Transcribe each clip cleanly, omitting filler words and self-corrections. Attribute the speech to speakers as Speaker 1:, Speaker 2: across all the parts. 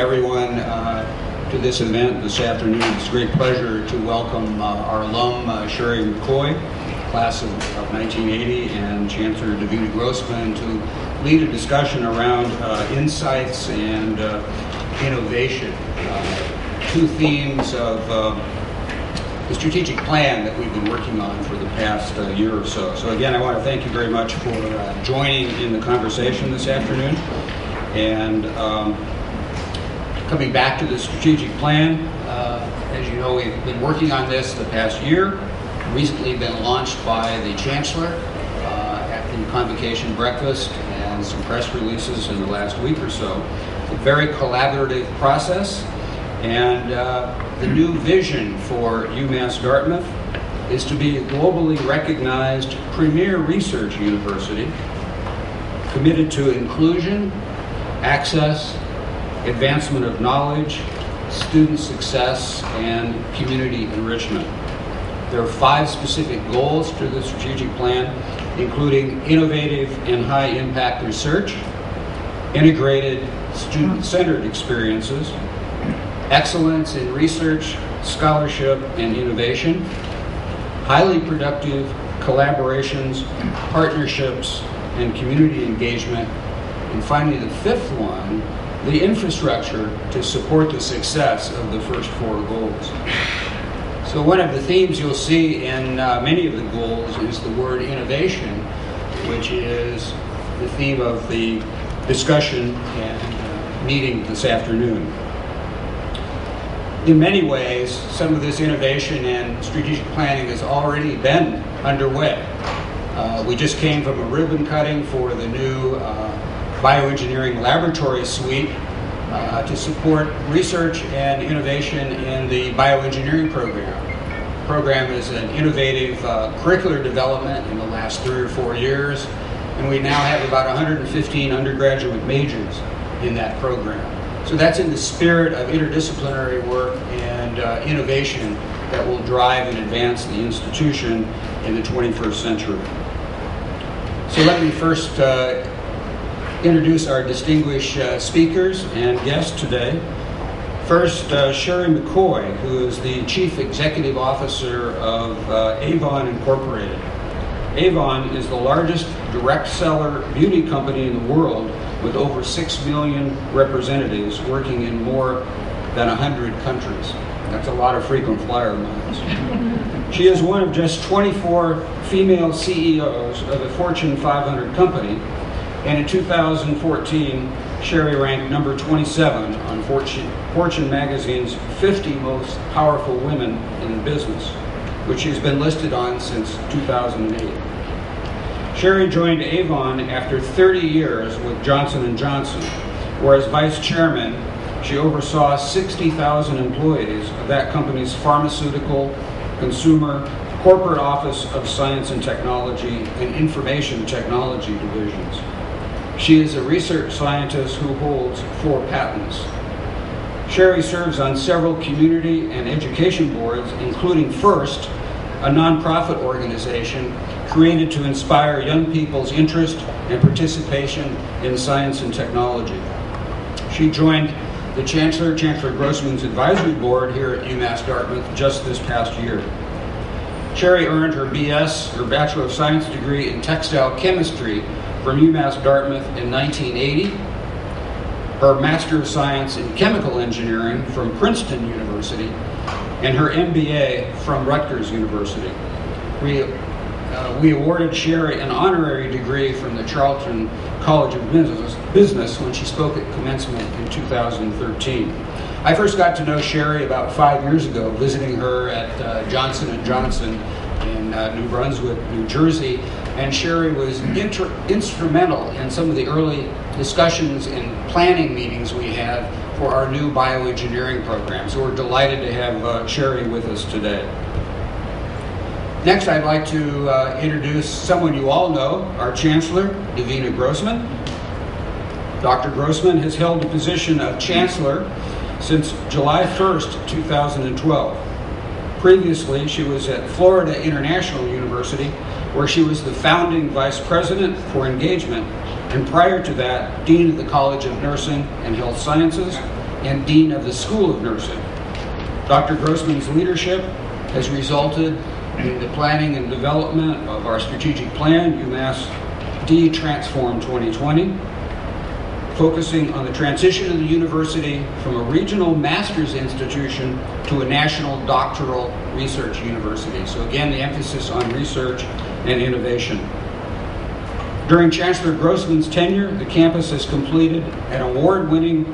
Speaker 1: everyone to this event this afternoon. It's a great pleasure to welcome our alum, Sheri McCoy, class of 1980, and Chancellor Davina Grossman to lead a discussion around insights and innovation, two themes of the strategic plan that we've been working on for the past year or so. So again, I want to thank you very much for joining in the conversation this afternoon. And coming back to the strategic plan, as you know, we've been working on this the past year. Recently been launched by the Chancellor at the Convocation Breakfast and some press releases in the last week or so. A very collaborative process. And the new vision for UMass Dartmouth is to be a globally recognized premier research university committed to inclusion, access, advancement of knowledge, student success, and community enrichment. There are 5 specific goals to the strategic plan, including innovative and high-impact research, integrated student-centered experiences, excellence in research, scholarship, and innovation, highly productive collaborations, partnerships, and community engagement, and finally the 5th one, the infrastructure to support the success of the first 4 goals. So one of the themes you'll see in many of the goals is the word innovation, which is the theme of the discussion and meeting this afternoon. In many ways, some of this innovation and strategic planning has already been underway. We just came from a ribbon cutting for the new bioengineering laboratory suite to support research and innovation in the bioengineering program. The program is an innovative curricular development in the last 3 or 4 years, and we now have about 115 undergraduate majors in that program. So that's in the spirit of interdisciplinary work and innovation that will drive and advance the institution in the 21st century. So let me first introduce our distinguished speakers and guests today. First, Sheri McCoy, who is the Chief Executive Officer of Avon Incorporated. Avon is the largest direct seller beauty company in the world, with over 6 million representatives working in more than 100 countries. That's a lot of frequent flyer miles. She is one of just 24 female CEOs of a Fortune 500 company, and in 2014, Sheri ranked number 27 on Fortune magazine's 50 most powerful women in business, which she's been listed on since 2008. Sheri joined Avon after 30 years with Johnson & Johnson, where as vice chairman, she oversaw 60,000 employees of that company's pharmaceutical, consumer, corporate office of science and technology, and information technology divisions. She is a research scientist who holds 4 patents. Sheri serves on several community and education boards, including FIRST, a nonprofit organization created to inspire young people's interest and participation in science and technology. She joined the Chancellor Grossman's advisory board here at UMass Dartmouth just this past year. Sheri earned her BS, her Bachelor of Science degree in textile chemistry from UMass Dartmouth in 1980, her Master of Science in chemical engineering from Princeton University, and her MBA from Rutgers University. We awarded Sheri an honorary degree from the Charlton College of Business when she spoke at commencement in 2013. I first got to know Sheri about 5 years ago, visiting her at Johnson & Johnson in New Brunswick, New Jersey, and Sheri was instrumental in some of the early discussions and planning meetings we had for our new bioengineering program. So we're delighted to have Sheri with us today. Next, I'd like to introduce someone you all know, our Chancellor, Davina Grossman. Dr. Grossman has held the position of Chancellor since July 1st, 2012. Previously, she was at Florida International University, where she was the founding Vice President for Engagement, and prior to that, Dean of the College of Nursing and Health Sciences, and Dean of the School of Nursing. Dr. Grossman's leadership has resulted in the planning and development of our strategic plan, UMass D Transform 2020, focusing on the transition of the university from a regional master's institution to a national doctoral research university. So again, the emphasis on research and innovation. During Chancellor Grossman's tenure, the campus has completed an award-winning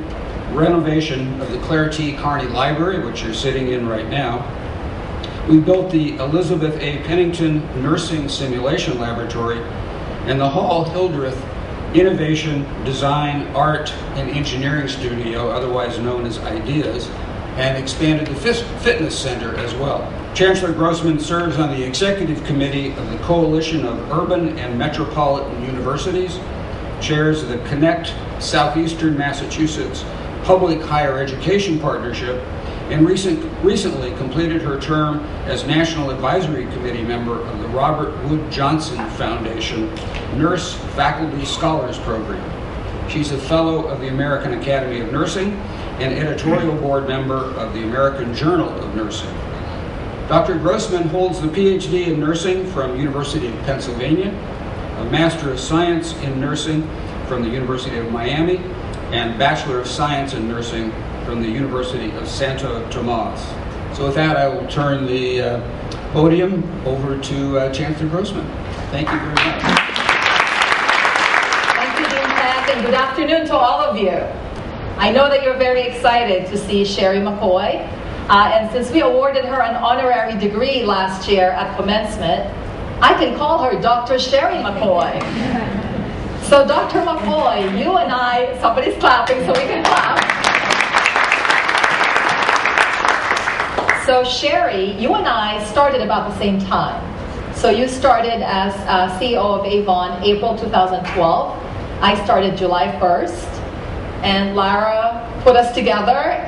Speaker 1: renovation of the Claire T. Carney Library, which you're sitting in right now. We built the Elizabeth A. Pennington Nursing Simulation Laboratory and the Hall Hildreth Innovation, Design, Art, and Engineering Studio, otherwise known as IDEAS, and expanded the Fitness Center as well. Chancellor Grossman serves on the executive committee of the Coalition of Urban and Metropolitan Universities, chairs the Connect Southeastern Massachusetts Public Higher Education Partnership, and recently completed her term as National Advisory Committee member of the Robert Wood Johnson Foundation Nurse Faculty Scholars Program. She's a fellow of the American Academy of Nursing and editorial board member of the American Journal of Nursing. Dr. Grossman holds the PhD in nursing from University of Pennsylvania, a Master of Science in Nursing from the University of Miami, and Bachelor of Science in Nursing from the University of Santo Tomas. So with that, I will turn the podium over to Chancellor Grossman. Thank you very much.
Speaker 2: Thank you, Dean Peck, and good afternoon to all of you. I know that you're very excited to see Sheri McCoy, and since we awarded her an honorary degree last year at commencement, I can call her Dr. Sheri McCoy. So Dr. McCoy, you and I, somebody's clapping so we can clap. So Sheri, you and I started about the same time. So you started as CEO of Avon April 2012. I started July 1st. And Lara put us together,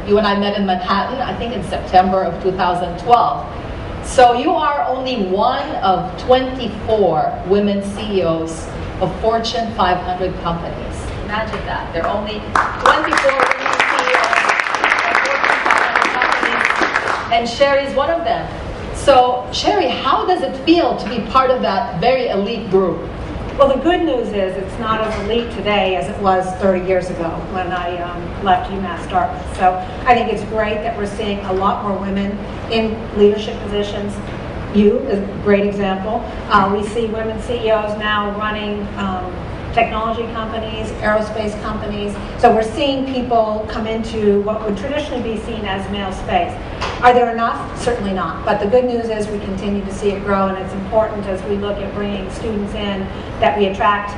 Speaker 2: you and I met in Manhattan, I think in September of 2012. So you are only one of 24 women CEOs of Fortune 500 companies. Imagine that. There are only 24 women CEOs of Fortune 500 companies, and Sheri's one of them. So Sheri, how does it feel to be part of that very elite group?
Speaker 3: Well, the good news is it's not as elite today as it was 30 years ago when I left UMass Dartmouth. So I think it's great that we're seeing a lot more women in leadership positions. You is a great example. We see women CEOs now running technology companies, aerospace companies. So we're seeing people come into what would traditionally be seen as male space. Are there enough? Certainly not. But the good news is we continue to see it grow, and it's important as we look at bringing students in that we attract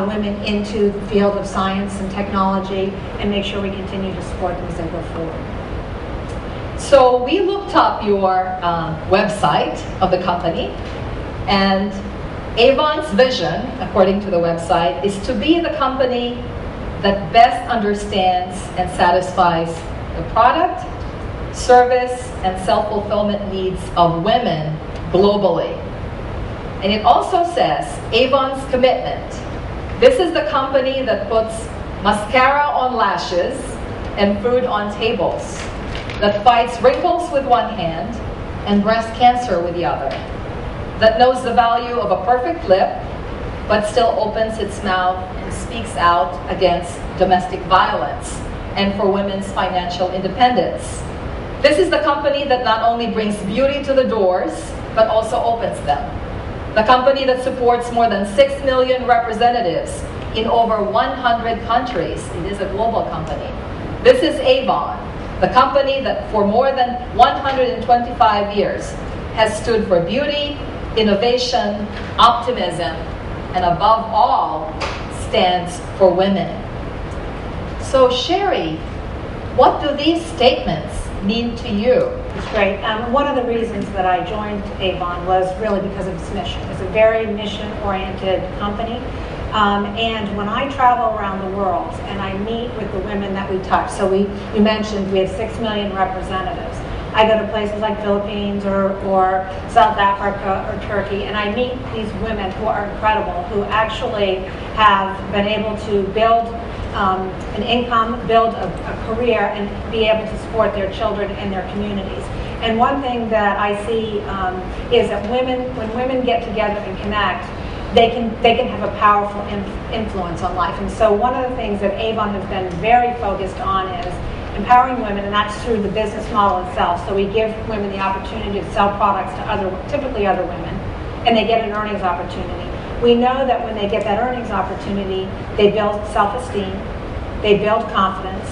Speaker 3: women into the field of science and technology and make sure we continue to support them as they go forward.
Speaker 2: So we looked up your website of the company, and Avon's vision, according to the website, is to be the company that best understands and satisfies the product, service, and self-fulfillment needs of women globally. And it also says, Avon's commitment. This is the company that puts mascara on lashes and food on tables, that fights wrinkles with one hand and breast cancer with the other, that knows the value of a perfect lip, but still opens its mouth and speaks out against domestic violence and for women's financial independence. This is the company that not only brings beauty to the doors, but also opens them. The company that supports more than 6 million representatives in over 100 countries. It is a global company. This is Avon, the company that for more than 125 years has stood for beauty, innovation, optimism, and above all, stands for women. So Sheri, what do these statements mean to you?
Speaker 3: It's great. One of the reasons that I joined Avon was really because of its mission. It's a very mission-oriented company. And when I travel around the world and I meet with the women that we touch, so you mentioned we have 6 million representatives. I go to places like Philippines or South Africa or Turkey, and I meet these women who are incredible, who actually have been able to build an income, build a career, and be able to support their children and their communities. And one thing that I see is that when women get together and connect, they can have a powerful influence on life. And so one of the things that Avon has been very focused on is empowering women, and that's through the business model itself. So we give women the opportunity to sell products to typically other women, and they get an earnings opportunity. We know that when they get that earnings opportunity, they build self-esteem, they build confidence.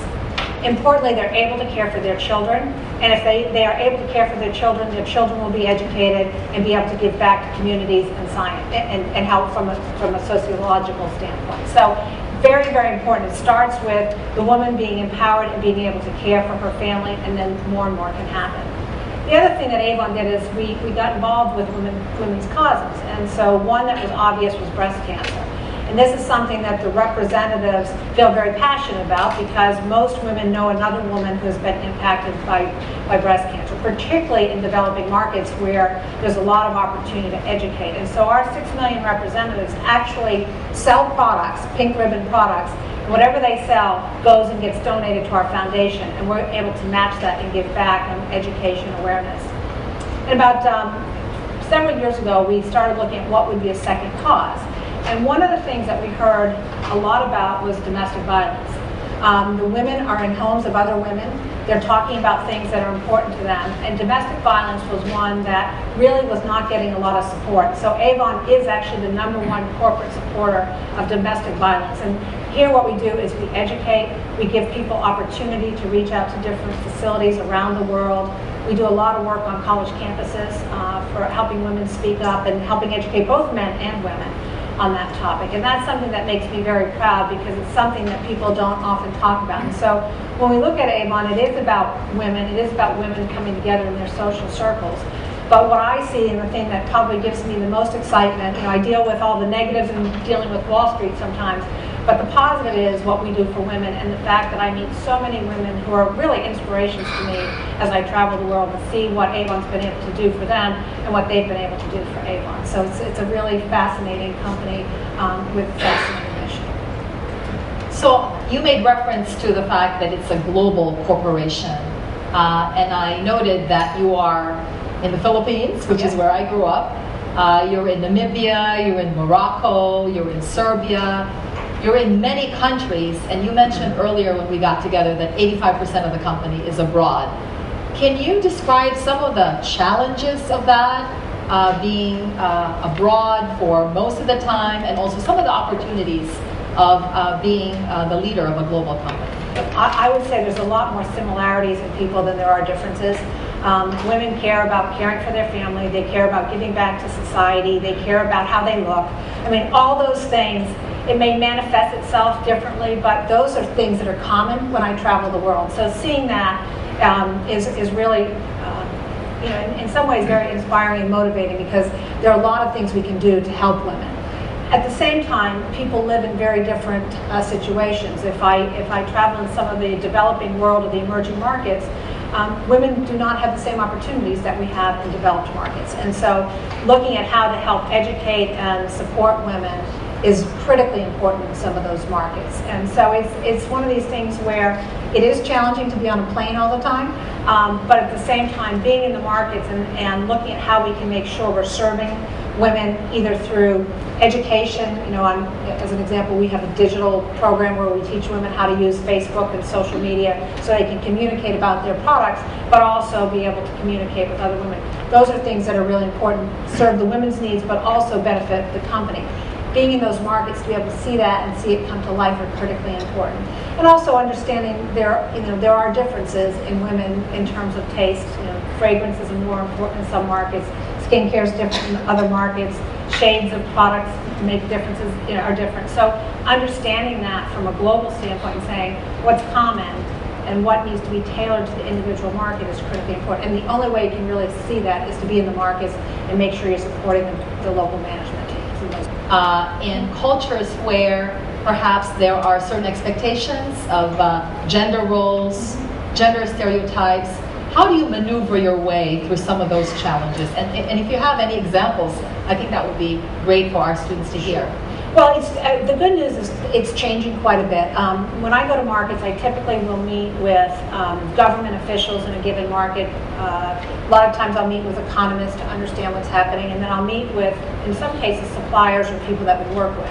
Speaker 3: Importantly, they're able to care for their children, and if they are able to care for their children will be educated and be able to give back to communities and science and help from a sociological standpoint. So very, very important. It starts with the woman being empowered and being able to care for her family, and then more and more can happen. The other thing that Avon did is we got involved with women's causes, and so one that was obvious was breast cancer. And this is something that the representatives feel very passionate about because most women know another woman who has been impacted by breast cancer, particularly in developing markets where there's a lot of opportunity to educate. And so our 6 million representatives actually sell products, pink ribbon products, and whatever they sell goes and gets donated to our foundation, and we're able to match that and give back on education awareness. And about several years ago, we started looking at what would be a second cause. And one of the things that we heard a lot about was domestic violence. The women are in homes of other women. They're talking about things that are important to them. And domestic violence was one that really was not getting a lot of support. So Avon is actually the #1 corporate supporter of domestic violence. And here what we do is we educate, we give people opportunity to reach out to different facilities around the world. We do a lot of work on college campuses for helping women speak up and helping educate both men and women on that topic. And that's something that makes me very proud because it's something that people don't often talk about. And so when we look at Avon, it is about women. It is about women coming together in their social circles. But what I see, and the thing that probably gives me the most excitement, I deal with all the negatives and dealing with Wall Street sometimes, but the positive is what we do for women, and the fact that I meet so many women who are really inspirations to me as I travel the world and see what Avon's been able to do for them and what they've been able to do for Avon. So it's a really fascinating company with a fascinating mission.
Speaker 2: So you made reference to the fact that it's a global corporation, and I noted that you are in the Philippines, which is where I grew up. You're in Namibia, you're in Morocco, you're in Serbia. You're in many countries, and you mentioned earlier when we got together that 85% of the company is abroad. Can you describe some of the challenges of that, being abroad for most of the time, and also some of the opportunities of being the leader of a global company?
Speaker 3: I would say there's a lot more similarities in people than there are differences. Women care about caring for their family, they care about giving back to society, they care about how they look. I mean, all those things, it may manifest itself differently, but those are things that are common when I travel the world. So seeing that is really, in some ways very inspiring and motivating because there are a lot of things we can do to help women. At the same time, people live in very different situations. If I travel in some of the developing world or the emerging markets, women do not have the same opportunities that we have in developed markets. And so looking at how to help educate and support women is critically important in some of those markets. And so it's one of these things where it is challenging to be on a plane all the time, but at the same time, being in the markets and looking at how we can make sure we're serving women either through education, as an example, we have a digital program where we teach women how to use Facebook and social media so they can communicate about their products, but also be able to communicate with other women. Those are things that are really important, serve the women's needs, but also benefit the company. Being in those markets to be able to see that and see it come to life are critically important. And also understanding there are differences in women in terms of taste. Fragrance is more important in some markets. Skincare is different in other markets. Shades of products make differences, are different. So understanding that from a global standpoint and saying what's common and what needs to be tailored to the individual market is critically important. And the only way you can really see that is to be in the markets and make sure you're supporting the local management teams.
Speaker 2: In cultures where perhaps there are certain expectations of gender roles, gender stereotypes, how do you maneuver your way through some of those challenges? And if you have any examples, I think that would be great for our students to hear.
Speaker 3: Well, the good news is it's changing quite a bit. When I go to markets, I typically will meet with government officials in a given market. A lot of times I'll meet with economists to understand what's happening, and then I'll meet with, in some cases, suppliers or people that we work with.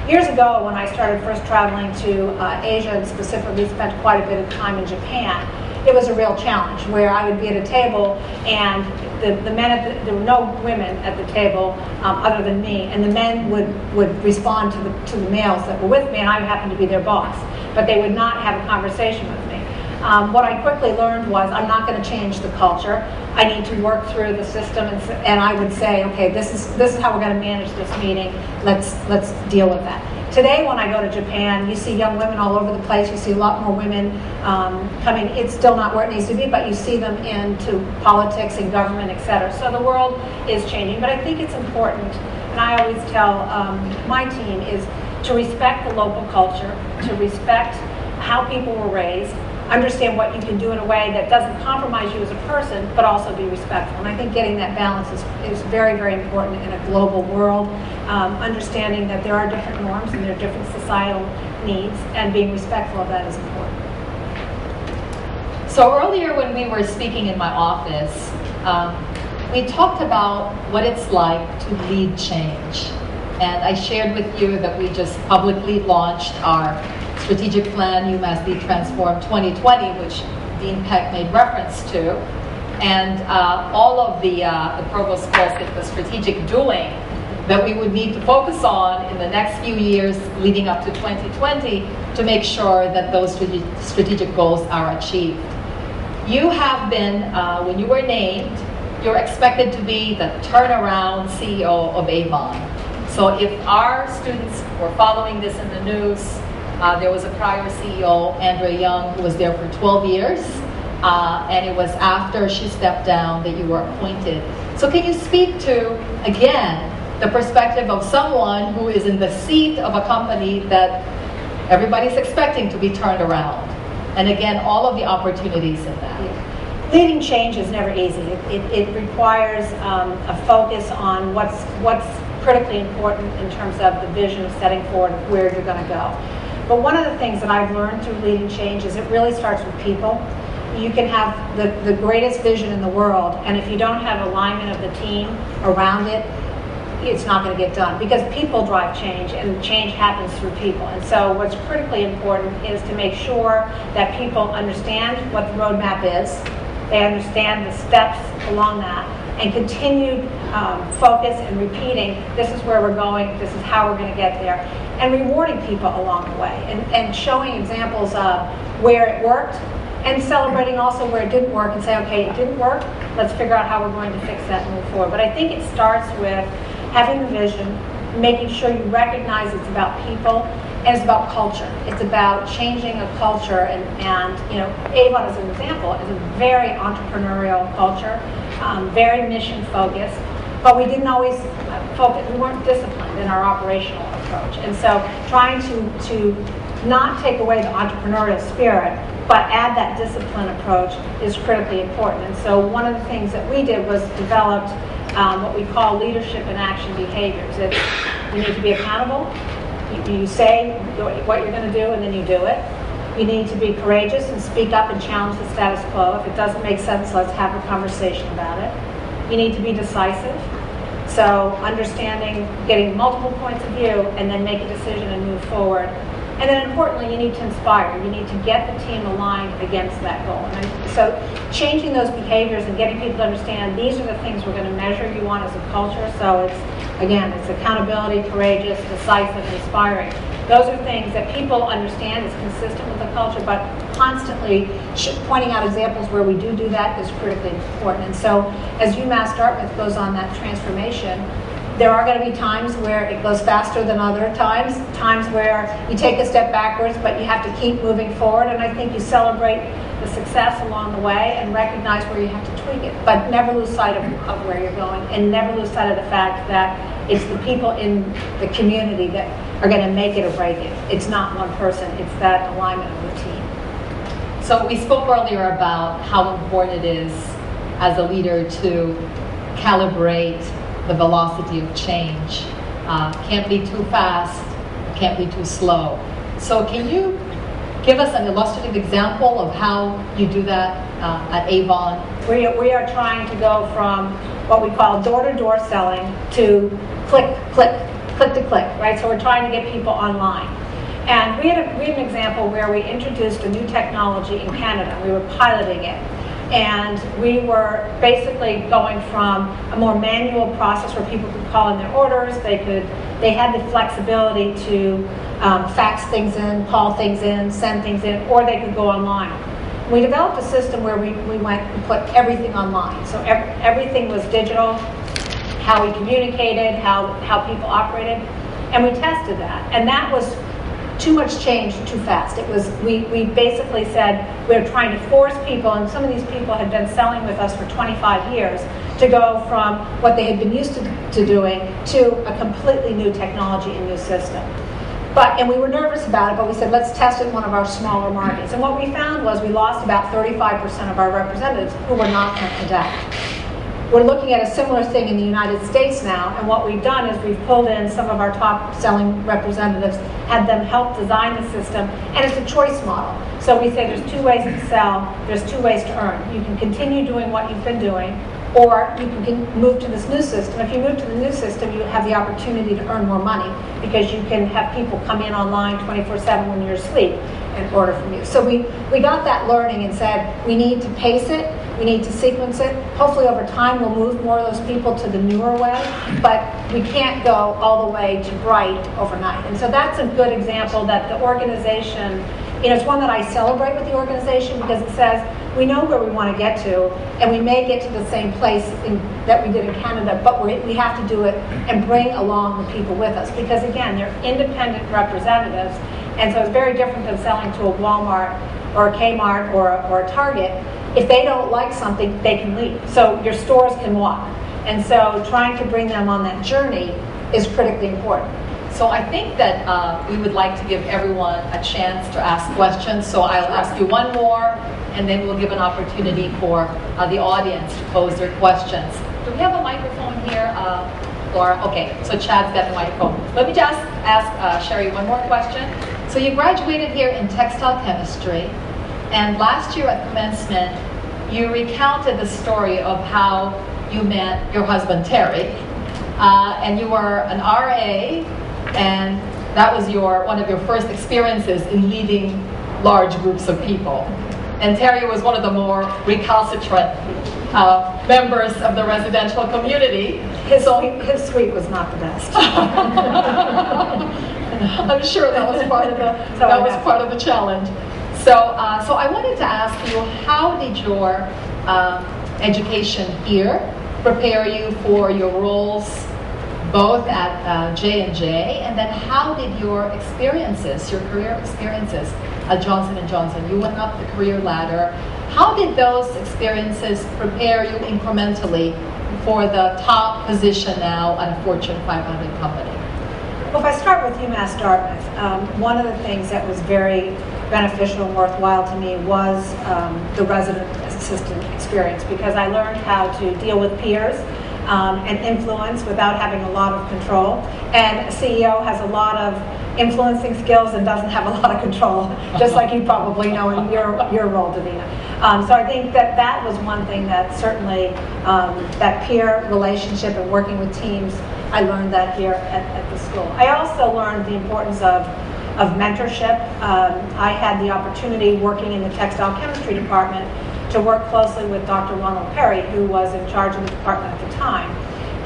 Speaker 3: Years ago, when I started first traveling to Asia and specifically spent quite a bit of time in Japan, it was a real challenge where I would be at a table and the men there were no women at the table other than me, and the men would respond to the males that were with me, and I happened to be their boss, but they would not have a conversation with me. What I quickly learned was I'm not going to change the culture. I need to work through the system, and I would say, okay, this is how we're going to manage this meeting. Let's deal with that. Today, when I go to Japan, you see young women all over the place. You see a lot more women coming. It's still not where it needs to be, but you see them into politics and government, et cetera. So the world is changing, but I think it's important, and I always tell my team, is to respect the local culture, to respect how people were raised, understand what you can do in a way that doesn't compromise you as a person, but also be respectful. And I think getting that balance is very, very important in a global world. Understanding that there are different norms and there are different societal needs, and being respectful of that is important.
Speaker 2: So earlier when we were speaking in my office, we talked about what it's like to lead change. And I shared with you that we just publicly launched our strategic plan, UMass Lead Transform 2020, which Dean Peck made reference to. And all of the provost calls it the strategic doing that we would need to focus on in the next few years leading up to 2020 to make sure that those strategic goals are achieved. You have been, when you were named, you're expected to be the turnaround CEO of Avon. So if our students were following this in the news, there was a prior CEO, Andrea Young, who was there for 12 years, and it was after she stepped down that you were appointed. So can you speak to, again, the perspective of someone who is in the seat of a company that everybody's expecting to be turned around, and again, all of the opportunities in that?
Speaker 3: Leading change is never easy. It requires a focus on what's critically important in terms of the vision of setting forward where you're going to go. But one of the things that I've learned through leading change is it really starts with people. You can have the greatest vision in the world, and if you don't have alignment of the team around it, it's not going to get done, because people drive change, and change happens through people. And so what's critically important is to make sure that people understand what the roadmap is, they understand the steps along that, and continued focus and repeating, this is where we're going, this is how we're going to get there, and rewarding people along the way, and showing examples of where it worked, and celebrating also where it didn't work, and say, okay, it didn't work, let's figure out how we're going to fix that and move forward. But I think it starts with having the vision, making sure you recognize it's about people, and it's about culture. It's about changing a culture, and you know, Avon as an example is a very entrepreneurial culture, very mission focused, but we didn't always focus, we weren't disciplined in our operational approach. And so trying to not take away the entrepreneurial spirit, but add that discipline approach is critically important. And so one of the things that we did was developed what we call leadership and action behaviors. You need to be accountable. You say what you're going to do, and then you do it. You need to be courageous and speak up and challenge the status quo. If it doesn't make sense, let's have a conversation about it. You need to be decisive. So understanding, getting multiple points of view, and then make a decision and move forward. And then importantly, you need to inspire. You need to get the team aligned against that goal. And so changing those behaviors and getting people to understand these are the things we're going to measure you on as a culture. So it's accountability, courageous, decisive, inspiring. Those are things that people understand is consistent with the culture, but constantly pointing out examples where we do that is critically important. And so as UMass Dartmouth goes on that transformation, there are going to be times where it goes faster than other times where you take a step backwards, but you have to keep moving forward. And I think you celebrate the success along the way and recognize where you have to tweak it, but never lose sight of where you're going, and never lose sight of the fact that it's the people in the community that are going to make it or break it. It's not one person, it's that alignment of the team.
Speaker 2: So we spoke earlier about how important it is as a leader to calibrate the velocity of change. can't be too fast, can't be too slow. So can you give us an illustrative example of how you do that at Avon?
Speaker 3: We are trying to go from what we call door-to-door selling to click to click, right? So we're trying to get people online. And we had an example where we introduced a new technology in Canada. We were piloting it. And we were basically going from a more manual process where people could call in their orders. They had the flexibility to fax things in, call things in, send things in, or they could go online. We developed a system where we went and put everything online. So everything was digital, how we communicated, how people operated, and we tested that. And that was too much change too fast. It was, we basically said we're trying to force people, and some of these people had been selling with us for 25 years, to go from what they had been used to doing to a completely new technology and new system. And we were nervous about it, but we said, let's test it in one of our smaller markets. And what we found was we lost about 35% of our representatives who were not going to adapt. We're looking at a similar thing in the United States now, and what we've done is we've pulled in some of our top selling representatives, had them help design the system, and it's a choice model. So we say there's two ways to sell, there's two ways to earn. You can continue doing what you've been doing, or you can move to this new system. If you move to the new system, you have the opportunity to earn more money because you can have people come in online 24/7 when you're asleep and order from you. So we got that learning and said we need to pace it, we need to sequence it. Hopefully over time we'll move more of those people to the newer way, but we can't go all the way to bright overnight. And so that's a good example that the organization, it's one that I celebrate with the organization because it says we know where we want to get to, and we may get to the same place that we did in Canada, but we have to do it and bring along the people with us because, again, they're independent representatives, and so it's very different than selling to a Walmart or a Kmart or a Target. If they don't like something, they can leave. So your stores can walk. And so trying to bring them on that journey is critically important.
Speaker 2: So I think that we would like to give everyone a chance to ask questions. So I'll ask you one more, and then we'll give an opportunity for the audience to pose their questions. Do we have a microphone here, Laura? Okay, so Chad's got the microphone. Let me just ask Sheri one more question. So you graduated here in textile chemistry, and last year at commencement, you recounted the story of how you met your husband, Terry, and you were an RA, and that was one of your first experiences in leading large groups of people. And Terry was one of the more recalcitrant members of the residential community.
Speaker 3: His suite was not the best.
Speaker 2: I'm sure that was part of the challenge. So I wanted to ask you, how did your education here prepare you for your roles both at J&J, and then how did your career experiences at Johnson & Johnson, you went up the career ladder, how did those experiences prepare you incrementally for the top position now at a Fortune 500 company?
Speaker 3: Well, if I start with UMass Dartmouth, one of the things that was very beneficial and worthwhile to me was the resident assistant experience, because I learned how to deal with peers and influence without having a lot of control. And a CEO has a lot of influencing skills and doesn't have a lot of control, just like you probably know in your role, Davina. So I think that was one thing that certainly, that peer relationship and working with teams, I learned that here at the school. I also learned the importance of mentorship. I had the opportunity working in the textile chemistry department to work closely with Dr. Ronald Perry, who was in charge of the department at the time.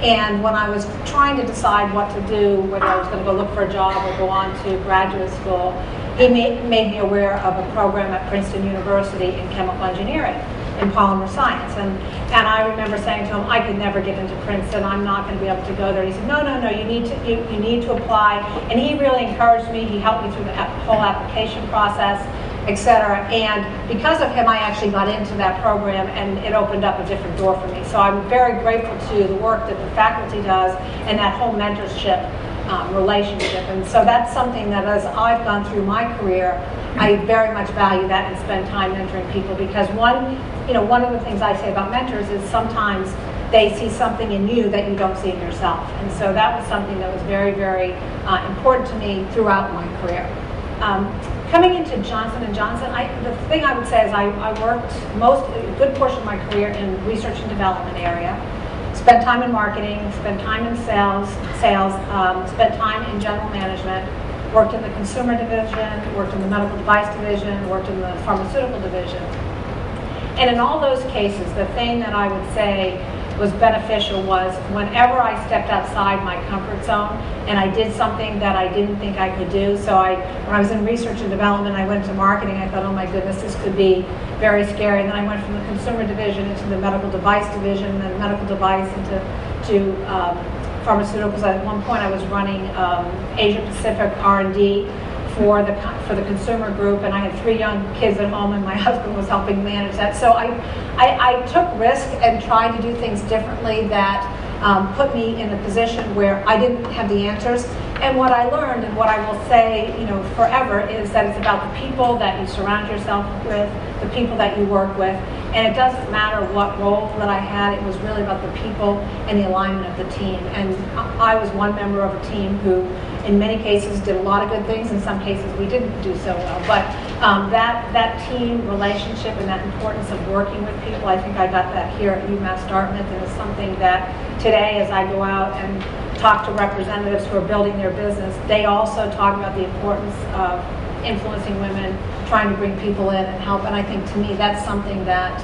Speaker 3: And when I was trying to decide what to do, whether I was going to go look for a job or go on to graduate school, he made me aware of a program at Princeton University in chemical engineering, in polymer science. And I remember saying to him, I could never get into Princeton, I'm not going to be able to go there. He said, no, you need to apply. And he really encouraged me. He helped me through the whole application process, etc. And because of him, I actually got into that program, and it opened up a different door for me. So I'm very grateful to the work that the faculty does and that whole mentorship relationship. And so that's something that as I've gone through my career, I very much value that and spend time mentoring people, because one of the things I say about mentors is sometimes they see something in you that you don't see in yourself. And so that was something that was very, very important to me throughout my career. Coming into Johnson & Johnson, the thing I would say is I worked a good portion of my career in research and development area. Spent time in marketing, spent time in sales, spent time in general management, worked in the consumer division, worked in the medical device division, worked in the pharmaceutical division. And in all those cases, the thing that I would say was beneficial was whenever I stepped outside my comfort zone and I did something that I didn't think I could do. So when I was in research and development, I went to marketing. I thought, oh my goodness, this could be very scary. And then I went from the consumer division into the medical device division, and then medical device into pharmaceuticals. At one point, I was running Asia Pacific R&D for the consumer group, and I had 3 young kids at home, and my husband was helping manage that. So I took risk and tried to do things differently that put me in a position where I didn't have the answers. And what I learned, and what I will say, forever, is that it's about the people that you surround yourself with, the people that you work with, and it doesn't matter what role that I had. It was really about the people and the alignment of the team. And I was one member of a team who, in many cases, did a lot of good things. In some cases, we didn't do so well. But that team relationship and that importance of working with people, I think I got that here at UMass Dartmouth, and it's something that today, as I go out and talk to representatives who are building their business, they also talk about the importance of influencing women, trying to bring people in and help. And I think, to me, that's something that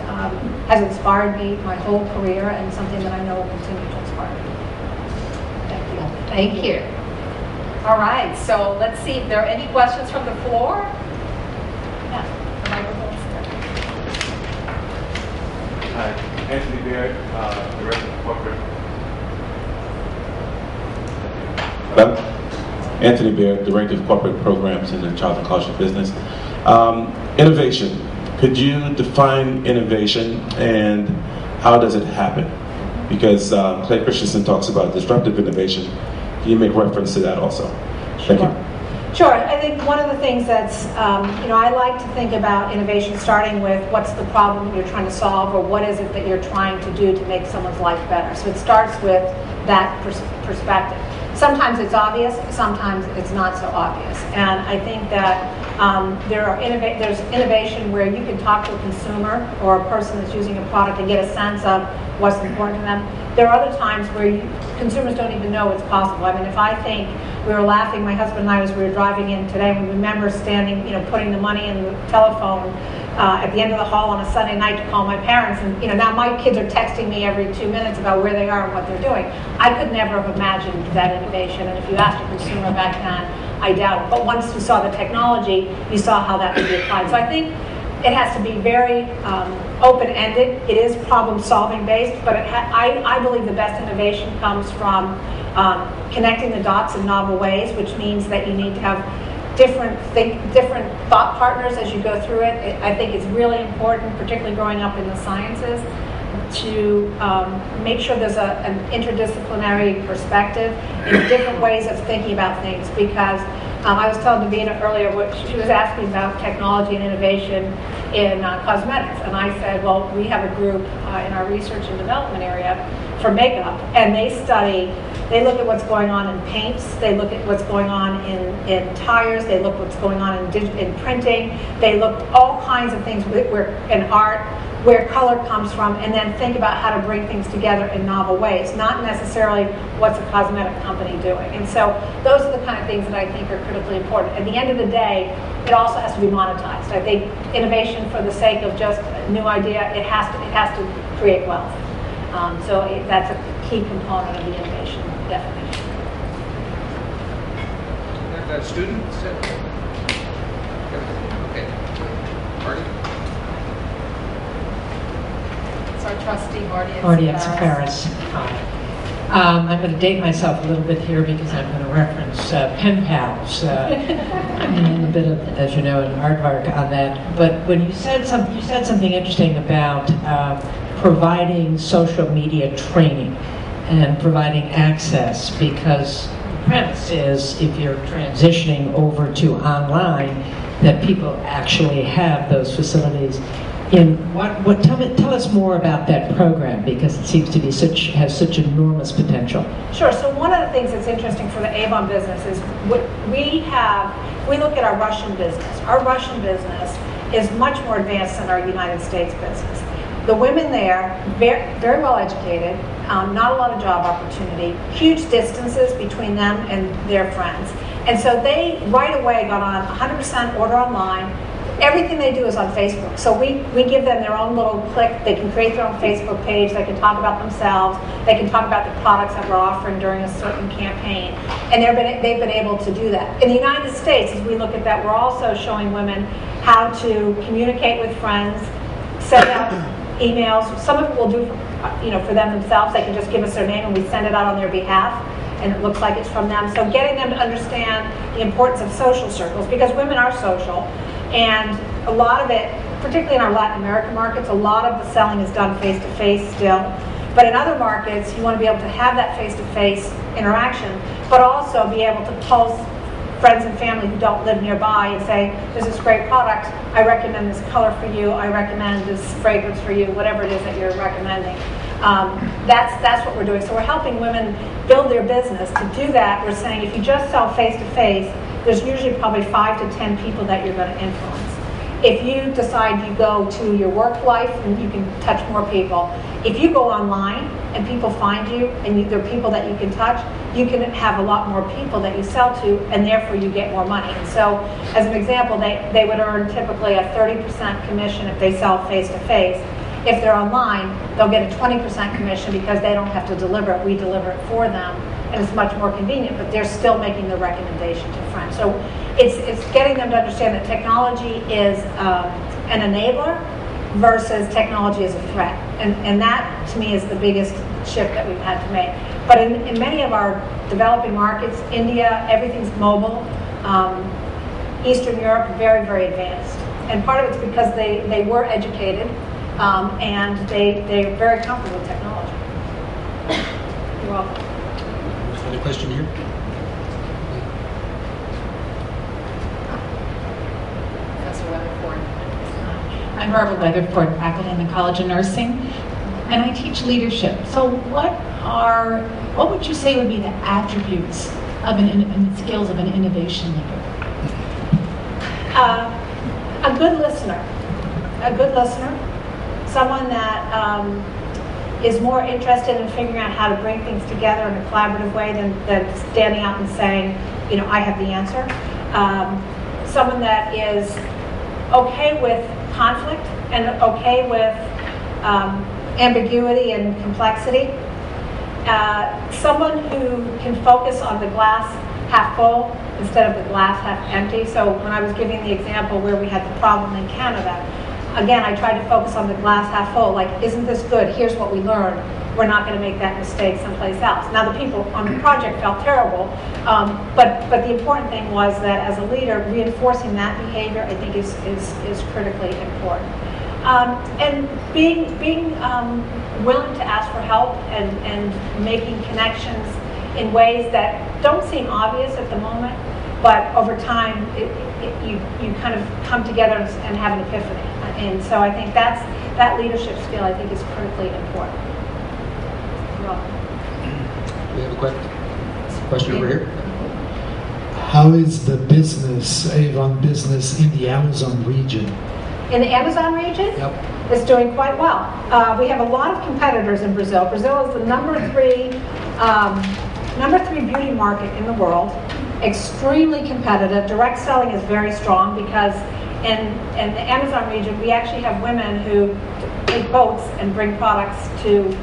Speaker 3: has inspired me my whole career, and something that I know will continue to inspire me. Thank you.
Speaker 2: Thank you. All right, so let's see if there are any questions from the floor. Yeah, the microphone's there.
Speaker 4: Hi, Anthony Baird, Director of Corporate. Hello? Anthony Baird, Director of Corporate Programs in the Child and Culture Business. Innovation. Could you define innovation, and how does it happen? Because Clay Christensen talks about disruptive innovation. Can you make reference to that also? Thank you.
Speaker 3: Sure. I think one of the things that's, I like to think about innovation starting with what's the problem you're trying to solve, or what is it that you're trying to do to make someone's life better. So it starts with that perspective. Sometimes it's obvious, sometimes it's not so obvious. And I think that there's innovation where you can talk to a consumer or a person that's using a product and get a sense of what's important to them. There are other times where consumers don't even know it's possible. I mean, if I think, we were laughing, my husband and I, as we were driving in today, we remember standing, putting the money in the telephone at the end of the hall on a Sunday night to call my parents. And now my kids are texting me every 2 minutes about where they are and what they're doing. I could never have imagined that innovation. And if you asked a consumer back then, I doubt it. But once you saw the technology, you saw how that would be applied. So I think it has to be very open-ended. It is problem-solving based, but I believe the best innovation comes from connecting the dots in novel ways, which means that you need to have different thought partners as you go through it. I think it's really important, particularly growing up in the sciences, to make sure there's an interdisciplinary perspective and different ways of thinking about things. Because I was telling Davina earlier, she was asking about technology and innovation in cosmetics, and I said, well, we have a group in our research and development area for makeup, and they look at what's going on in paints, they look at what's going on in tires, they look what's going on in printing, they look all kinds of things in art, where color comes from, and then think about how to bring things together in novel ways, not necessarily what's a cosmetic company doing. And so those are the kind of things that I think are critically important. At the end of the day, it also has to be monetized. I think innovation for the sake of just a new idea, it has to create wealth. So that's a key component of the innovation definition.
Speaker 1: Students? Okay. Marty?
Speaker 2: Our trustee,
Speaker 5: Marty Etzifaris. I'm going to date myself a little bit here because I'm going to reference pen pals. I'm in a bit of, as you know, an aardvark on that. But when you said something interesting about providing social media training and providing access, because the premise is if you're transitioning over to online, that people actually have those facilities. Tell us more about that program, because it seems to be has such enormous potential.
Speaker 3: Sure. So one of the things that's interesting for the Avon business is we look at our Russian business. Our Russian business is much more advanced than our United States business. The women there, very well educated, not a lot of job opportunity, huge distances between them and their friends. And so they right away got on 100% order online. Everything they do is on Facebook. So we give them their own little click. They can create their own Facebook page. They can talk about themselves. They can talk about the products that we're offering during a certain campaign. And they've been able to do that. In the United States, as we look at that, we're also showing women how to communicate with friends, send out emails. Some of it we'll do for them themselves. They can just give us their name and we send it out on their behalf, and it looks like it's from them. So getting them to understand the importance of social circles, because women are social, and a lot of it, particularly in our Latin American markets, a lot of the selling is done face-to-face still. But in other markets, you want to be able to have that face-to-face interaction, but also be able to pulse friends and family who don't live nearby and say, there's this great product, I recommend this color for you, I recommend this fragrance for you, whatever it is that you're recommending. That's what we're doing. So we're helping women build their business. To do that, we're saying if you just sell face-to-face, there's usually probably 5 to 10 people that you're going to influence. If you decide you go to your work life, and you can touch more people. If you go online and people find you, and there are people that you can touch, you can have a lot more people that you sell to, and therefore you get more money. And so, as an example, they would earn typically a 30% commission if they sell face-to-face. If they're online, they'll get a 20% commission because they don't have to deliver it. We deliver it for them, and it's much more convenient, but they're still making the recommendation to friends. So it's getting them to understand that technology is an enabler versus technology as a threat. And that, to me, is the biggest shift that we've had to make. But in many of our developing markets, India, everything's mobile. Eastern Europe, very, very advanced. And part of it's because they were educated, and they're very comfortable with technology. You're welcome.
Speaker 1: Another question here?
Speaker 6: Professor Weatherford. I'm Barbara Weatherford, faculty in the College of Nursing, and I teach leadership. So what would you say would be the attributes of and skills of an innovation leader?
Speaker 3: A good listener. Someone that is more interested in figuring out how to bring things together in a collaborative way than standing out and saying, I have the answer. Someone that is okay with conflict and okay with ambiguity and complexity. Someone who can focus on the glass half full instead of the glass half empty. So when I was giving the example where we had the problem in Canada, again, I tried to focus on the glass half full, like, isn't this good? Here's what we learned. We're not going to make that mistake someplace else. Now, the people on the project felt terrible, but the important thing was that as a leader, reinforcing that behavior, I think, is critically important. And being willing to ask for help and making connections in ways that don't seem obvious at the moment, but over time, you kind of come together and have an epiphany. And so I think that leadership skill, I think, is critically important. You're welcome.
Speaker 1: We have a question over here.
Speaker 7: How is the Avon business in the Amazon region?
Speaker 3: In the Amazon region?
Speaker 1: Yep.
Speaker 3: It's doing quite well. We have a lot of competitors in Brazil. Brazil is the number three beauty market in the world. Extremely competitive. Direct selling is very strong because in the Amazon region, we actually have women who take boats and bring products to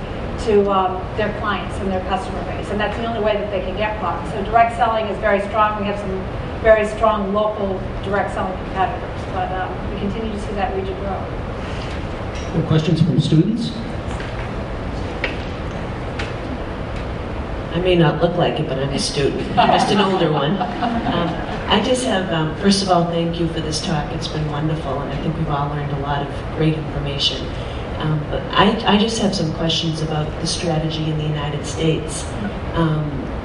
Speaker 3: their clients and their customer base, and that's the only way that they can get products. So direct selling is very strong. We have some very strong local direct selling competitors, but we continue to see that region grow.
Speaker 1: Any questions from students?
Speaker 8: I may not look like it, but I'm a student. I'm just an older one. I just have, first of all, thank you for this talk. It's been wonderful, and I think we've all learned a lot of great information. But I just have some questions about the strategy in the United States.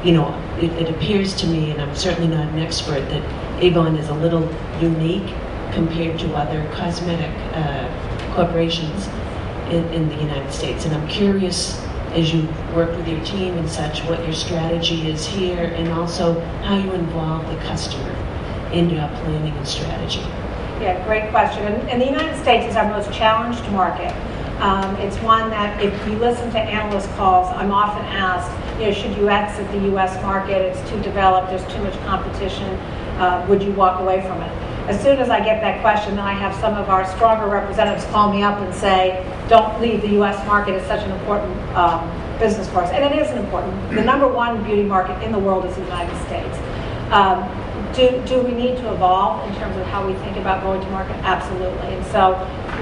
Speaker 8: It appears to me, and I'm certainly not an expert, that Avon is a little unique compared to other cosmetic corporations in the United States. And I'm curious, as you work with your team and such, what your strategy is here, and also how you involve the customer in your planning and strategy.
Speaker 3: Yeah, great question. And the United States is our most challenged market. It's one that if you listen to analyst calls, I'm often asked, should you exit the U.S. market? It's too developed, there's too much competition, would you walk away from it? As soon as I get that question, then I have some of our stronger representatives call me up and say, don't leave the U.S. market, it's such an important business for us. And it is important. The number one beauty market in the world is the United States. Do we need to evolve in terms of how we think about going to market? Absolutely. And so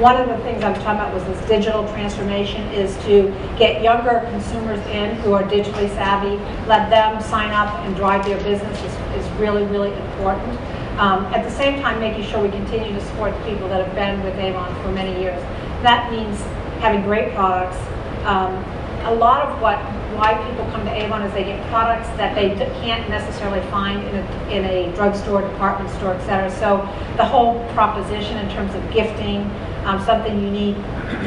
Speaker 3: one of the things I'm talking about was this digital transformation, is to get younger consumers in who are digitally savvy, let them sign up and drive their business is really, really important. At the same time, making sure we continue to support the people that have been with Avon for many years. That means having great products. A lot of why people come to Avon is they get products that they can't necessarily find in a drugstore, department store, etc. So the whole proposition in terms of gifting, something unique,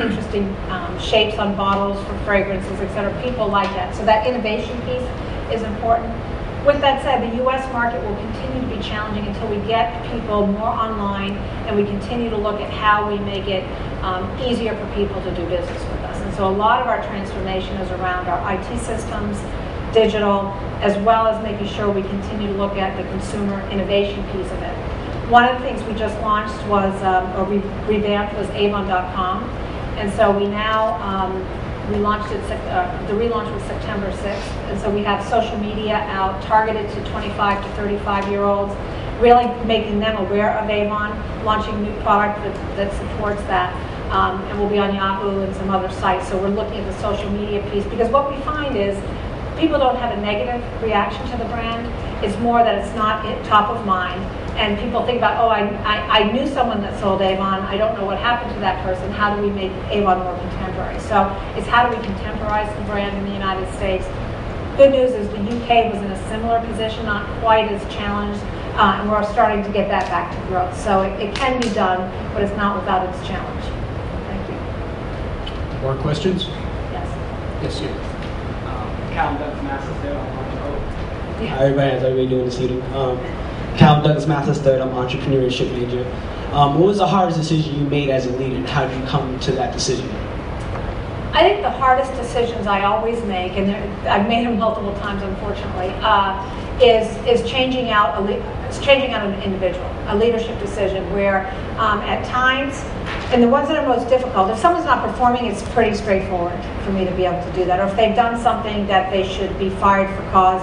Speaker 3: interesting shapes on bottles for fragrances, etc. People like that. So that innovation piece is important. With that said, the U.S. market will continue to be challenging until we get people more online and we continue to look at how we make it easier for people to do business with us. And so a lot of our transformation is around our IT systems, digital, as well as making sure we continue to look at the consumer innovation piece of it. One of the things we just launched was, or we revamped, was Avon.com. And so we now, we launched it, the relaunch was September 6th. And so we have social media out targeted to 25 to 35-year-olds, really making them aware of Avon, launching new product that supports that. And we'll be on Yahoo and some other sites. So we're looking at the social media piece, because what we find is people don't have a negative reaction to the brand. It's more that it's not top of mind. And people think about, oh, I knew someone that sold Avon. I don't know what happened to that person. How do we make Avon more contemporary? So it's how do we contemporize the brand in the United States. Good news is the UK was in a similar position, not quite as challenged, and we're starting to get that back to growth. So it can be done, but it's not without its challenge. Thank you.
Speaker 9: More questions?
Speaker 3: Yes.
Speaker 1: Yes, you.
Speaker 10: Cal Douglas Masters there.
Speaker 3: Yeah.
Speaker 10: Hi, everybody. How's everybody doing this evening? Cal Douglas Masters third. I'm an entrepreneurship major. What was the hardest decision you made as a leader, and how did you come to that decision?
Speaker 3: I think the hardest decisions I always make, and I've made them multiple times, unfortunately, is changing out an individual, a leadership decision where at times, and the ones that are most difficult, if someone's not performing, it's pretty straightforward for me to be able to do that. Or if they've done something that they should be fired for cause,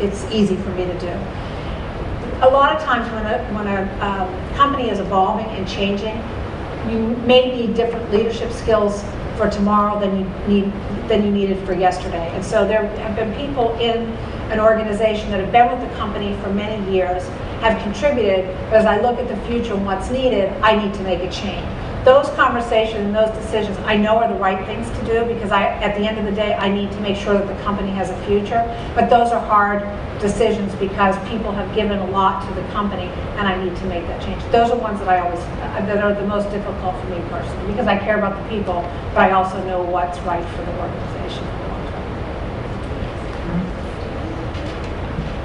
Speaker 3: it's easy for me to do. A lot of times when a company is evolving and changing, you may need different leadership skills for tomorrow than you needed for yesterday. And so there have been people in an organization that have been with the company for many years, have contributed, but as I look at the future and what's needed, I need to make a change. Those conversations and those decisions I know are the right things to do, because at the end of the day, I need to make sure that the company has a future. But those are hard decisions because people have given a lot to the company, and I need to make that change. Those are ones that that are the most difficult for me personally, because I care about the people, but I also know what's right for the organization in the long term.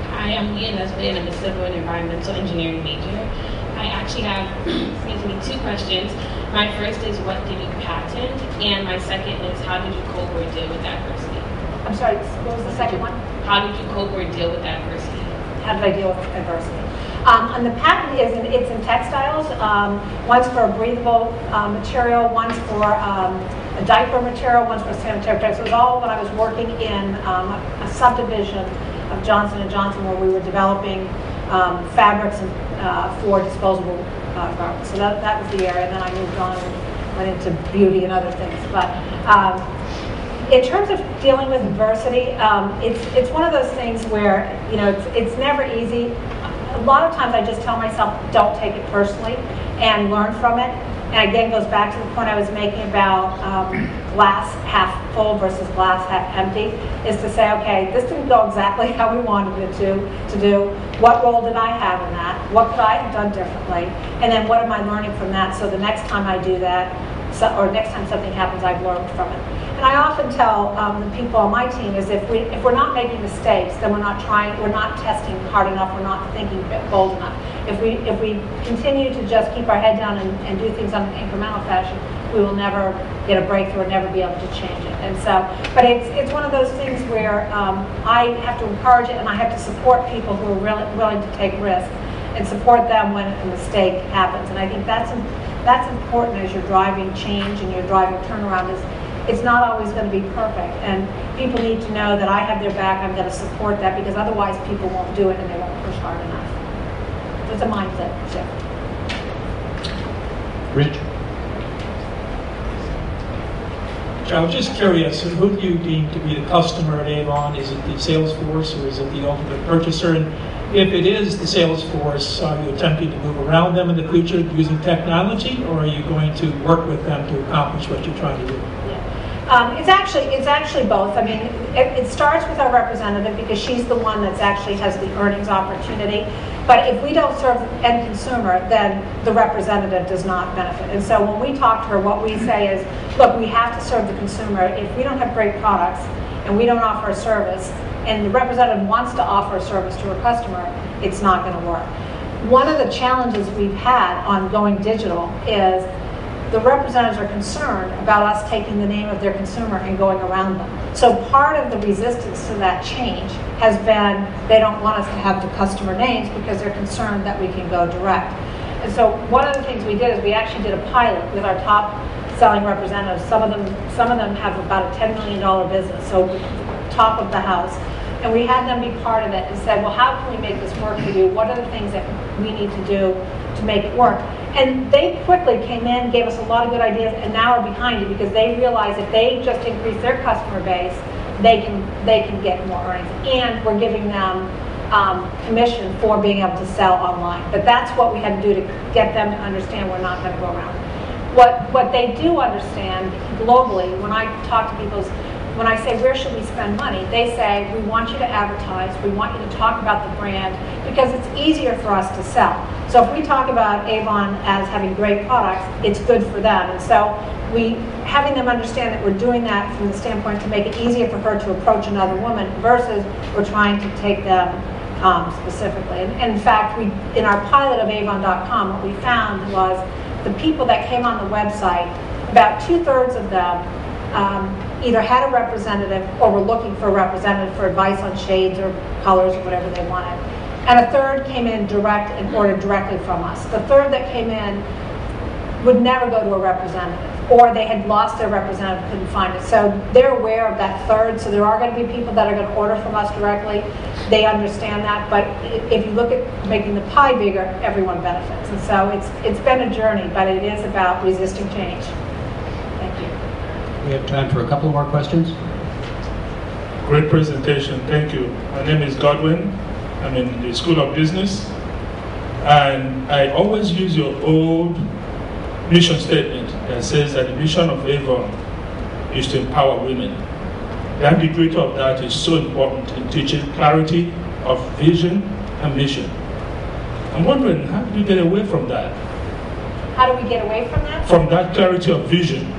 Speaker 11: Hi, I'm Leah Nesbitt, and I'm a civil and environmental engineering major. I actually have, excuse me, 2 questions. My first is, what did you patent? And my second is, how did you cope or deal with adversity?
Speaker 3: I'm sorry, what was the second one?
Speaker 11: How did you cope or deal with adversity?
Speaker 3: How did I deal with adversity? And the patent it's in textiles. One's for a breathable material, one's for a diaper material, one's for sanitary products. It was all when I was working in a subdivision of Johnson & Johnson, where we were developing fabrics for disposable garments. So that was the area. And then I moved on and went into beauty and other things. But in terms of dealing with adversity, it's one of those things where it's never easy. A lot of times I just tell myself, don't take it personally and learn from it. And again, goes back to the point I was making about glass half full versus glass half empty, is to say, okay, this didn't go exactly how we wanted it to do. What role did I have in that? What could I have done differently? And then what am I learning from that, so the next time I do that, or next time something happens, I've learned from it. And I often tell the people on my team is if we're not making mistakes, then we're not testing hard enough, we're not thinking bold enough. If we continue to just keep our head down and do things on an incremental fashion, we will never get a breakthrough or never be able to change it. And so, but it's one of those things where I have to encourage it and I have to support people who are really willing to take risks and support them when a mistake happens. And I think that's important as you're driving change and you're driving turnaround. It's not always going to be perfect, and people need to know that I have their back. I'm going to support that because otherwise people won't do it and they won't push hard enough. So it's a mindset shift.
Speaker 9: Rich?
Speaker 12: I was just curious, who do you deem to be the customer at Avon? Is it the sales force or is it the ultimate purchaser? And if it is the sales force, are you attempting to move around them in the future using technology, or are you going to work with them to accomplish what you're trying to do?
Speaker 3: It's actually both. I mean, it starts with our representative because she's the one that actually has the earnings opportunity. But if we don't serve the end consumer, then the representative does not benefit. And so when we talk to her, what we say is, look, we have to serve the consumer. If we don't have great products and we don't offer a service, and the representative wants to offer a service to her customer, it's not going to work. One of the challenges we've had on going digital is the representatives are concerned about us taking the name of their consumer and going around them. So part of the resistance to that change has been they don't want us to have the customer names because they're concerned that we can go direct. And so one of the things we did is we actually did a pilot with our top selling representatives. Some of them have about a $10 million business, so top of the house. And we had them be part of it and said, well, how can we make this work for you? What are the things that we need to do to make it work? And they quickly came in, gave us a lot of good ideas, and now are behind it because they realize if they just increase their customer base, they can get more earnings. And we're giving them commission for being able to sell online. But that's what we had to do to get them to understand we're not going to go around. What they do understand globally, when I talk to people, is when I say, where should we spend money? They say, we want you to advertise, we want you to talk about the brand, because it's easier for us to sell. So if we talk about Avon as having great products, it's good for them. And so having them understand that we're doing that from the standpoint to make it easier for her to approach another woman versus we're trying to take them specifically. And in fact, in our pilot of Avon.com, what we found was the people that came on the website, about 2/3 of them either had a representative or were looking for a representative for advice on shades or colors or whatever they wanted. And a third came in direct and ordered directly from us. The third that came in would never go to a representative, or they had lost their representative, couldn't find it. So they're aware of that third. So there are going to be people that are going to order from us directly. They understand that. But if you look at making the pie bigger, everyone benefits. And so it's been a journey, but it is about resisting change. Thank you.
Speaker 1: We have time for a couple more questions.
Speaker 13: Great presentation, thank you. My name is Godwin. I'm in the School of Business. And I always use your old mission statement that says that the mission of Avon is to empower women. The ambiguity of that is so important in teaching clarity of vision and mission. I'm wondering, how do you get away from that?
Speaker 3: How do we get away from that?
Speaker 13: From that clarity of vision.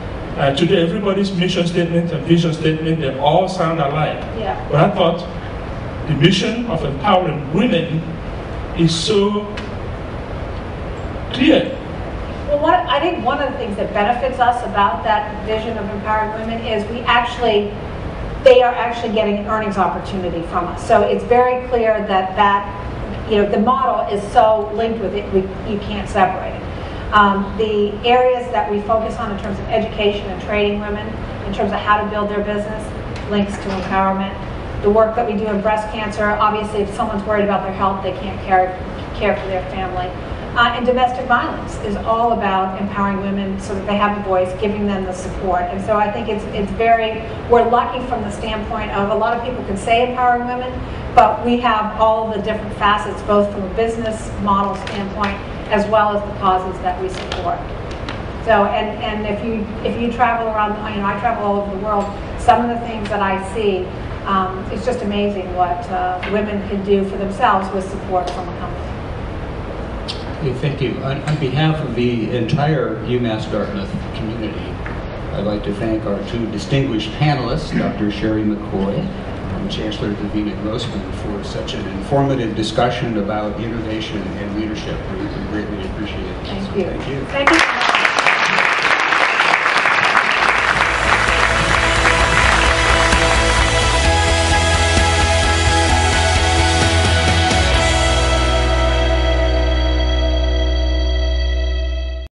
Speaker 13: Today, everybody's mission statement and vision statement, they all sound alike.
Speaker 3: Yeah.
Speaker 13: But I thought the mission of empowering women is so clear.
Speaker 3: Well, I think one of the things that benefits us about that vision of empowering women is they are actually getting an earnings opportunity from us. So it's very clear that the model is so linked with it, you can't separate it. The areas that we focus on in terms of education and training women, in terms of how to build their business, links to empowerment. The work that we do in breast cancer, obviously if someone's worried about their health, they can't care for their family. And domestic violence is all about empowering women so that they have a voice, giving them the support. And so I think we're lucky from the standpoint of a lot of people can say empowering women, but we have all the different facets, both from a business model standpoint, as well as the causes that we support. So, and if you travel around, I travel all over the world, some of the things that I see, it's just amazing what women can do for themselves with support from a company.
Speaker 1: Okay, thank you. On behalf of the entire UMass Dartmouth community, I'd like to thank our two distinguished panelists, Dr. Sheri McCoy and Chancellor Davina Grossman, for such an informative discussion about innovation and leadership. We greatly appreciate it.
Speaker 3: Thank
Speaker 1: So
Speaker 3: you.
Speaker 1: Thank you.
Speaker 3: Thank you.